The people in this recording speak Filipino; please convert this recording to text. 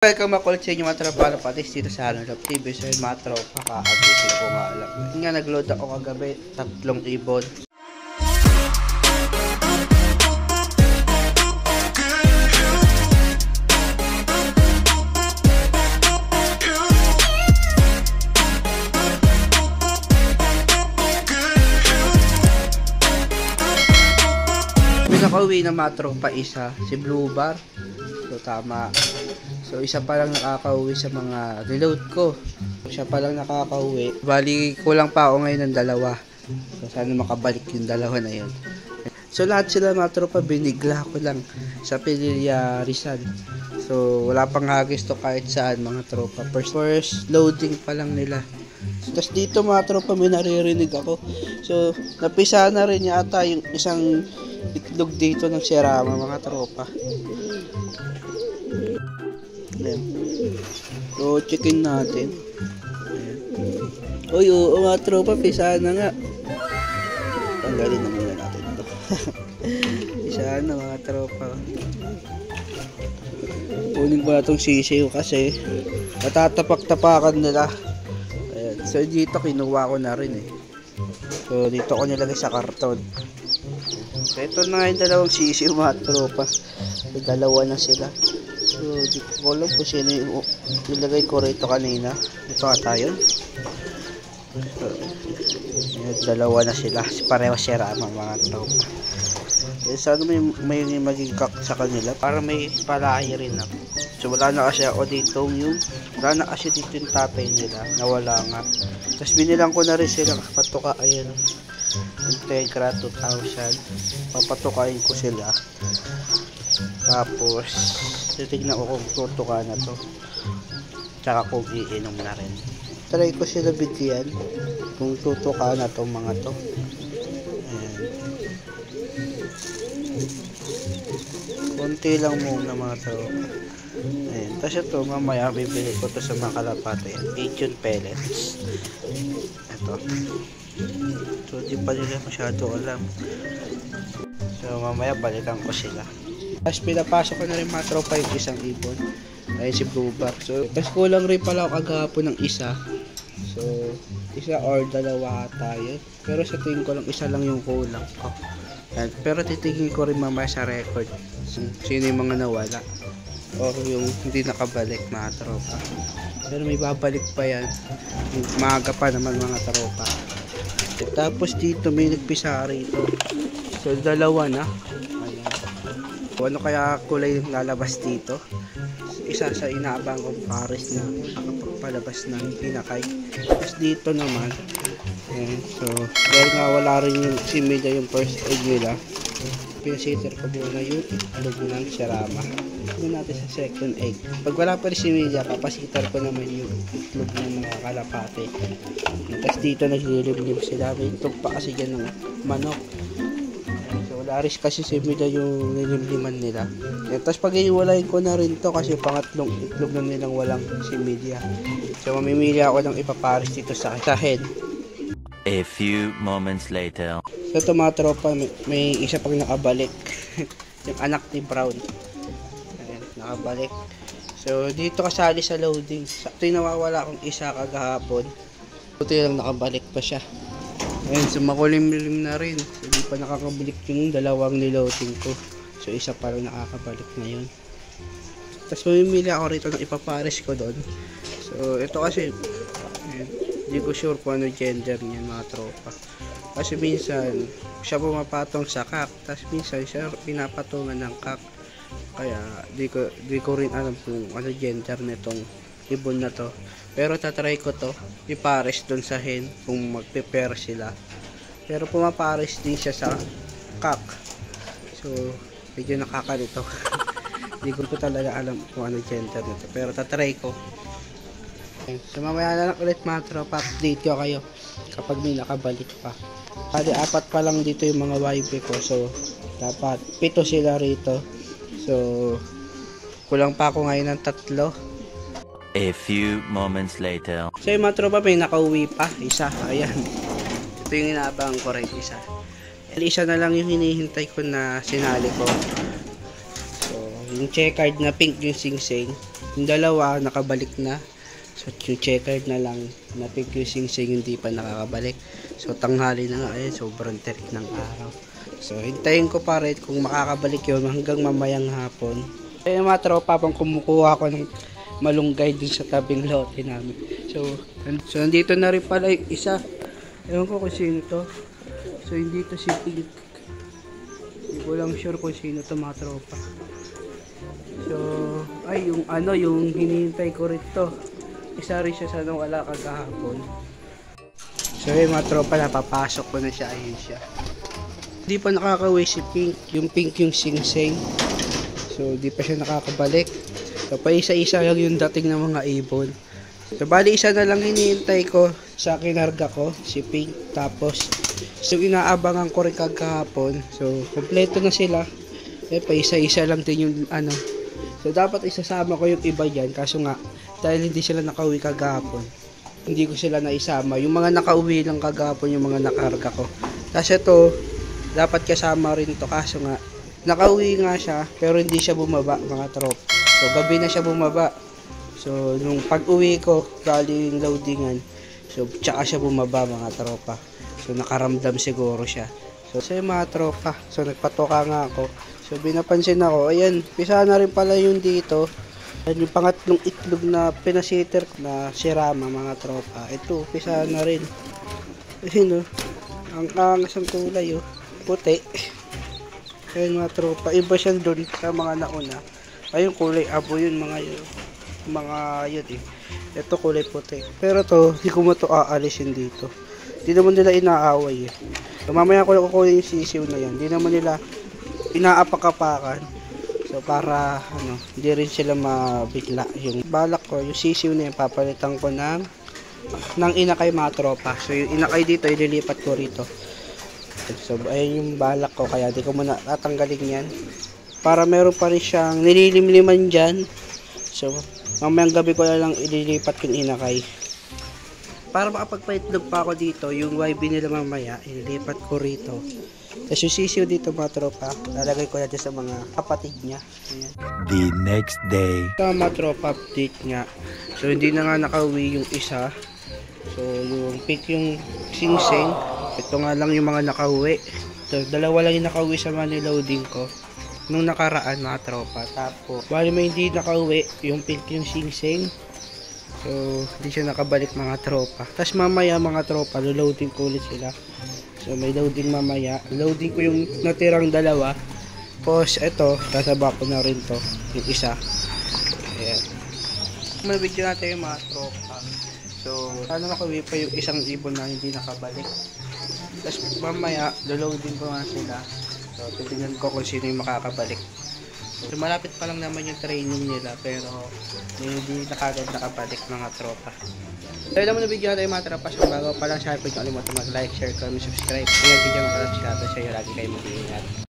Welcome back ulit sa inyo mga tropa na patis dito sa Hanap TV. So yun mga tropa, kakagising ko nga lang. Yun nga, nag-load ako kagabi, 3 ibon. Nakauwi na mga tropa isa, si Blue Bar. So tama. So isa pa lang nakakauwi sa mga reload ko. Siya pa lang nakakauwi. Bali kulang pa ako ngayon ng 2. So sana makabalik yung 2 na yun. So lahat sila mga tropa binigla ko lang sa Pililla Rizal. So wala pang hagis to kahit saan mga tropa. First loading pa lang nila. So, tapos dito mga tropa may naririnig ako. So napisa na rin yata yung isang itlog dito ng Serama mga tropa. Ayan. So checkin natin. Ayan. Uy, oo mga tropa, pisa na nga. Tanggalin na muna natin ito. Pisa na mga tropa. Kunin ko na itong sisiyo kasi matatapak-tapakan nila. Ayan. So dito kinuha ko na rin eh. So dito ko nilagay sa karton. So ito na yung 2 sisiyo mga tropa. So 2 na sila. So di ko alam kung sino yung nilagay ko rito kanina. Ito ata yun. So 2 na sila. Pareho Serama mga tropa. So sana may maging kak sa kanila para may palahi rin ako. So wala na kasi ako dito wala na kasi dito yung tatay nila. Nawala nga. Tapos binilang ko na rin sila patuka. Ayan. Integra 2000. Papatukain ko sila. Tapos titignan ko kung tutuka na to. Tsaka kung iinom na rin. Try ko sila bigyan kung tutuka na to mga to. Ayan. Konti lang muna mga to. Ayan. Tapos ito mamaya bibili ko to sa mga kalapate. Pigeon pellets. Ito. So di pa nila masyado alam. So mamaya balikan ko sila. Tapos pinapasok ko na rin mga tropa yung isang ibon. Ayun si Blue Bar. So tapos kulang rin pala ako kagahapon ng isa. So isa or 2 ata yun. Pero sa tingin ko lang isa lang yung kulang ko. Pero titigin ko rin mamaya sa record sino yung mga nawala o yung hindi nakabalik mga tropa. Pero may babalik pa yan. Maaga pa naman mga tropa. Tapos dito may nagpisa rito. So 2 na. Ano kaya kulay yung lalabas dito? Isa sa inaabang kong pares na nakapagpalabas ng pinakay. Tapos dito naman so dahil nga wala rin yung similya yung first egg nila, pinasitter ko muna yung itlog ng Serama. Muna natin sa second egg. Pag wala pa rin similya, papasitter ko naman yung itlog ng mga kalapate. Tapos dito naglilimlim sila. May itlog pa kasi dyan ng manok. Aris kasi simila yung nilimliman nila. Tapos pag iwalayin ko na rin to kasi pangatlong itlog na nilang walang similya. So mamimili ako ng ipaparis dito sa head. A few moments later. So ito mga tropa, may isa pang nakabalik. Yung anak ni Brown. Ayan, nakabalik. So dito kasali sa loading. Ito yung nawawala akong isa kagahapon. Ito yung nakabalik pa siya. Ayan, so makulimlim na rin. So, hindi pa nakakabalik yung 2 niloading ko. So isa pa rin nakakabalik ngayon. Tapos mamimili ako rito ng ipapares ko doon. So ito kasi hindi ko sure kung ano gender niya mga tropa. Kasi minsan siya pumapatong sa kak. Tapos minsan siya pinapatungan ng kak. Kaya di ko rin alam kung ano gender nitong ibon na to. Pero tatry ko to ipares doon sa hen kung magpe-pair sila. Pero pumapares din siya sa kak. So medyo nakakalito. Hindi ko talaga alam kung ano gender nito. Pero tatry ko. So mamaya na lang ulit mga tropa, update ko kayo kapag may nakabalik pa. Kasi 4 pa lang dito yung mga YB ko. So dapat 7 sila rito. So kulang pa ako ngayon ng 3. A few moments later. So yung mga tropa may nakauwi pa. Isa. Ayan. Ito yung inaabang ko rin. Isa na lang yung hinihintay ko na sinali ko. So yung checkered na pink yung singsing. Yung dalawa nakabalik na. So yung checkered na lang na pink yung singsing hindi pa nakakabalik. So tanghali na nga, ayun, sobrang terik ng araw. So hintayin ko pa rin kung makakabalik yun hanggang mamayang hapon. Ayun mga tropa, pang kumukuha ko ng malunggay dun sa tabing lote namin. So nandito na rin pala yung isa. Ewan ko kung sino to. So hindi to si Pink. Hindi ko lang sure kung sino to mga tropa. So ay yung ano, yung hinihintay ko rito. Isa rin siya sa nung wala kagahapon. So yung mga tropa, napapasok ko na siya. Ayun siya. Hindi pa nakakauwi si Pink. Yung Pink yung singsing. So di pa siya nakakabalik. So pa isa-isa lang yung dating ng mga ibon. So bali isa na lang hinihintay ko sa kinarga ko, si Pink. Tapos so inaabangan ko rin kagahapon. So kompleto na sila. Pa isa-isa lang din yung ano. So dapat isasama ko yung iba dyan. Kaso nga dahil hindi sila nakauwi kagahapon, hindi ko sila naisama. Yung mga nakauwi lang kagahapon, yung mga nakarga ko. Kasi ito dapat kasama rin to. Kaso nga nakauwi nga siya pero hindi siya bumaba mga trop. So gabi na siya bumaba. So nung pag-uwi ko galing loadingan, so tsaka siya bumaba mga tropa. So nakaramdam siguro siya. So yung mga tropa, so nagpatoka nga ako. So binapansin ako, ayan, pisa na rin pala yung dito. Ayan, yung pangatlong itlog na pinasiter na sirama mga tropa. Ito, pisa na rin. Ayun, ang angas ang kulay, puti. Ayun mga tropa, iba siya dun sa mga nauna. Ayun, kulay abo yun mga yun. Ito kulay puti. Pero to, hindi ko mo to aalisin dito. Hindi naman nila inaaway So mamaya ko kukunin yung sisiw na yan. Hindi naman nila inaapak-apakan. So para hindi rin sila mabigla. Yung balak ko, yung sisiw na yan, papalitan ko ng inakay mga tropa. So yung inakay dito, ililipat ko rito. So ayun yung balak ko, kaya di ko muna tatanggalin yan. Para meron pa rin siyang nililimliman dyan. So mamayang gabi ko na lang ililipat yung inakay. Para makapagpaitlog pa ako dito, yung YB nila mamaya, ililipat ko rito. Tapos yung sisiw dito mga tropa, lalagay ko na dyan sa mga kapatid niya. Ayan. The next day. Ito mga tropa, update nga. So hindi na nga nakauwi yung isa. So yung pick yung singsing. Ito nga lang yung mga nakauwi. So dalawa lang yung nakauwi sa mga niloading ko nung nakaraan mga tropa. Tapos bali may hindi nakauwi, yung pick yung singsing. So hindi siya nakabalik mga tropa. Tapos mamaya mga tropa, loading ko ulit sila. So may loading mamaya. Loading ko yung natirang dalawa. Tapos ito, sasaba ko na rin to, yung isa. Ayan. May video natin yung mga tropa. So sana makauwi pa yung isang ibon na hindi nakabalik. Tapos mamaya, loading ko nga sila. So titignan ko kung sino yung makakabalik. So malapit pa lang naman yung training nila, pero hindi na kagad nakabalik mga tropa. So naman na video natin mga tropa. So bago pa lang, syempre kung kalimutan mag-like, share, comment, subscribe. Kaya video mga tropa, sa'yo lagi kayo mag-iingat.